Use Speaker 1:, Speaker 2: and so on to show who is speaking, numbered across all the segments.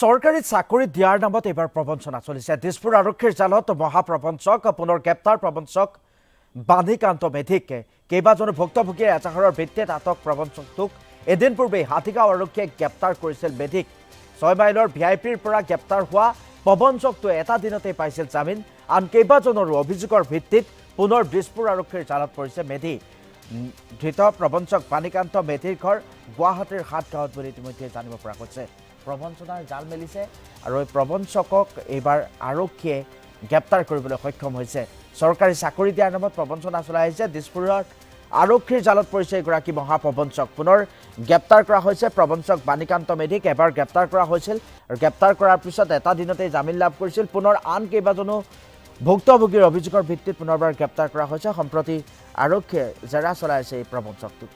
Speaker 1: চৰকাৰী চাকৰি দিয়াৰ নামত এবাৰ প্ৰবঞ্চনা চলিছে। দিছপুৰ আৰক্ষীৰ জালত মহাপ্ৰবঞ্চক পুনৰ গ্ৰেপ্তাৰ প্ৰবঞ্চক বাণীকান্ত মেধিক। কেইবাজনো ভুক্তভোগীৰ এজাহাৰৰ ভিত্তিত আটক প্ৰবঞ্চকটোক এদিন পূৰ্বে হাতীগাঁও আৰক্ষীয়ে গ্ৰেপ্তাৰ কৰিছিল মেধিক। 6 মাইলৰ ভিআইপিৰ পৰা গ্ৰেপ্তাৰ হোৱা প্ৰবঞ্চকটোৱে এটা দিনতে পাইছিল জামিন। আন কেইবাজনৰো অভিযোগৰ ভিত্তিত পুনৰ দিছপুৰ আৰক্ষীৰ জালত পৰিছে মেধি। ধৃত প্ৰবঞ্চক বাণীকান্ত মেধিৰ ঘৰ গুৱাহাটীৰ হাটগাঁৱত বুলি ইতিমধ্যে জানিব পৰা গৈছে। প্ৰবঞ্চনাৰ জাল মেলিছে আৰু এই প্ৰবঞ্চকক এইবাৰ আৰক্ষীয়ে গ্ৰেপ্তাৰ কৰিবলৈ সক্ষম হৈছে। চৰকাৰী চাকৰি দিয়াৰ নামত প্ৰবঞ্চনা চলাই আহিছে। দিছপুৰত আৰক্ষীৰ জালত পৰিছে এগৰাকী মহাপ্ৰবঞ্চক। পুনৰ গ্ৰেপ্তাৰ কৰা হৈছে প্ৰবঞ্চক বাণীকান্ত মেধিক। এবাৰ গ্ৰেপ্তাৰ কৰা হৈছিল আৰু গ্ৰেপ্তাৰ কৰাৰ পিছত এটা দিনতেই জামিন লাভ কৰিছিল। পুনৰ আন কেইবাজনো ভুক্তভোগীৰ অভিযোগৰ ভিত্তিত পুনৰবাৰ গ্ৰেপ্তাৰ কৰা হৈছে। সম্প্ৰতি আৰক্ষীয়ে জেৰা চলাই আছে এই প্ৰবঞ্চকটোক।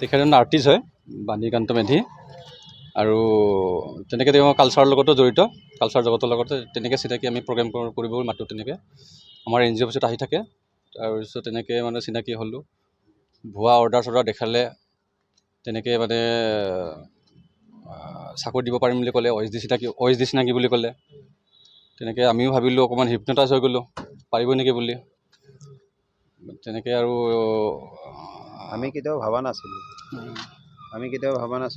Speaker 2: তেখেত আৰ্টিষ্ট হয় বাণীকান্ত মেধি আৰু তেনেকৈ তেওঁ কালচাৰৰ লগতো জড়িত। কালচাৰ জগতৰ লগতে তেনেকৈ চিনাকি আমি প্ৰগ্ৰেম কৰিব মাতোঁ। তেনেকৈ আমাৰ এন জি অ' অফিচত আহি থাকে। তাৰপিছত তেনেকৈ মানে চিনাকি হ'লোঁ। ভুৱা অৰ্ডাৰ দেখালে তেনেকৈ মানে চাকৰি দিব পাৰিম বুলি ক'লে। অ' এছ ডি চিনাকি বুলি ক'লে। তেনেকৈ আমিও ভাবিলোঁ, অকণমান হিপনটাইজ হৈ গ'লোঁ, পাৰিব নেকি বুলি। তেনেকৈ আৰু
Speaker 3: আমি কেতিয়াও ভবা নাছিলোঁ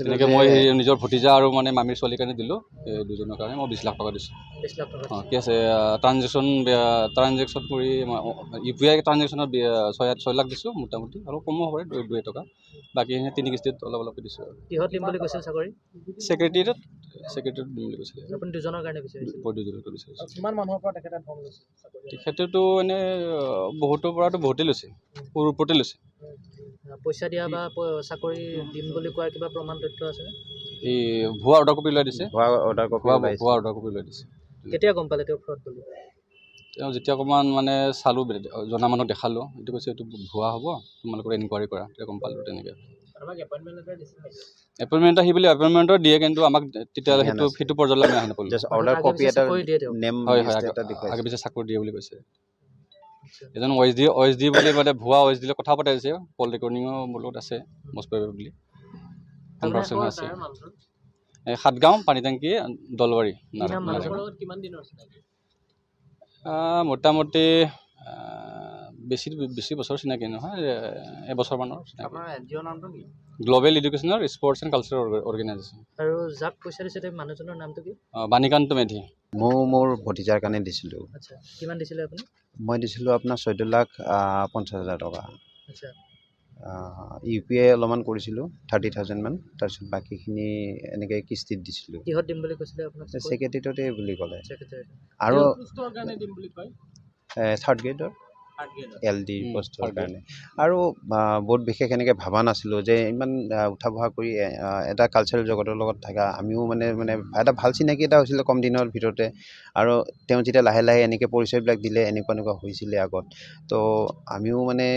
Speaker 2: তেনেকৈ মই নিজৰ ভতিজা আৰু মানে মামীৰ ছোৱালীৰ কাৰণে দিলোঁ। এই দুজনৰ কাৰণে মই 20 লাখ টকা দিছোঁ। কি আছে ট্ৰানজেকশ্যন কৰি ইউ পি আই ট্ৰানজেকশ্যনত 6 লাখ দিছোঁ মোটামুটি। আৰু কমো হ'ব পাৰে 2 টকা। বাকীখিনি 3 কিস্তিত অলপ অলপকৈ দিছোঁ।
Speaker 4: কিহত দিম বুলি কৈছিল চাকৰি?
Speaker 2: ছেক্ৰেটেৰিয়েটত দিম বুলি কৈছিলে।
Speaker 4: আপুনি দুজনৰ কাৰণে বিচাৰিছিল?
Speaker 2: দুজনকৈ বিচাৰিছোঁ।
Speaker 4: কিমান মানুহৰ পৰা তেখেতে ধন লৈছিল?
Speaker 2: তেখেতেতো এনেই বহুতৰ পৰাতো বহুতেই লৈছে, সৰুৰ ওপৰতে লৈছে।
Speaker 4: পইচা দিয়া বা চাকৰি দিম বুলি কোৱাৰ কিবা প্ৰমাণ তথ্য আছেনে?
Speaker 2: এই ভুৱা অৰ্ডাৰ কপি লৈ দিছে।
Speaker 3: ভুৱা অৰ্ডাৰ কপি
Speaker 2: লৈ দিছে।
Speaker 4: কেতিয়া গম পালে তেওঁ ফ্ৰড বুলি?
Speaker 2: তেওঁ যেতিয়া অকণমান মানে চালোঁ, জনা মানুহক দেখালোঁ, এইটো কৈছে এইটো ভুৱা হ'ব, তোমালোকৰ এনকুৱাৰী কৰা। তেতিয়া গম পালোঁ। তেনেকৈ এপইণ্টমেণ্ট আহি বুলি এপইণ্টমেণ্টৰ দিয়ে, কিন্তু আমাক তেতিয়া সেইটো পৰ্যায়লৈ আমি আহি নাপালোঁ।
Speaker 3: অৰ্ডাৰ কপি এটা নেম
Speaker 2: হয় আগে পিছে চাকৰি দিয়ে বুলি কৈছে। এজন অ' এছ ডি বুলি মানে ভুৱা অ' এছ ডিলৈ কথা পতাইছে। কল ৰেকৰ্ডিঙো মোৰ লগত আছে, মষ্ট প্ৰবেবলি কনভাৰ্চেশ্যন আছে। হাটগাঁও পানীটেংকি দলবাৰী। মোটামুটি বেছি বছৰ চিনাকি নহয়, এবছৰমানৰ চিনাকি। Global educational sports and cultural organisation.
Speaker 4: আৰু যাক পইচা দিছে তেওঁ মানুহজনৰ নামটো কি?
Speaker 2: বাণীকান্ত মেধি।
Speaker 3: মই মোৰ ভতিজাৰ কাৰণে দিছিলোঁ।
Speaker 4: আচ্ছা, কিমান দিছিলে আপুনি?
Speaker 3: মই দিছিলোঁ আপোনাৰ 14,50,000 টকা।
Speaker 4: আচ্ছা,
Speaker 3: ইউ পি আই অলপমান কৰিছিলোঁ 30,000 মান। তাৰপিছত বাকীখিনি এনেকৈ কিস্তিত দিছিলোঁ।
Speaker 4: কিহত দিম বুলি কৈছিলে আপোনাক?
Speaker 3: ছেক্ৰেটেৰিয়েটতে বুলি ক'লে।
Speaker 4: ছেক্ৰেটাৰী।
Speaker 3: আৰু
Speaker 4: দিম বুলি কয়?
Speaker 3: থাৰ্ড গ্ৰেডৰ LD পষ্টৰ কাৰণে। আৰু বহুত বিশেষ এনেকৈ ভবা নাছিলোঁ যে ইমান উঠা বহা কৰি এটা কালচাৰেল জগতৰ লগত থকা আমিও মানে এটা ভাল চিনাকি এটা হৈছিলে কম দিনৰ ভিতৰতে। আৰু তেওঁ যেতিয়া লাহে লাহে এনেকৈ পৰিচয়বিলাক দিলে, এনেকুৱা হৈছিলে আগত, তো আমিও মানে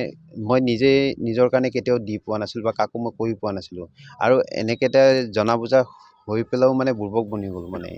Speaker 3: মই নিজেই নিজৰ কাৰণে কেতিয়াও দি পোৱা নাছিলোঁ বা কাকো মই কৰি পোৱা নাছিলোঁ। আৰু এনেকৈ এটা জনা বুজা হৈ পেলাইও মানে বুৰ্বক বনি গ'ল মানে।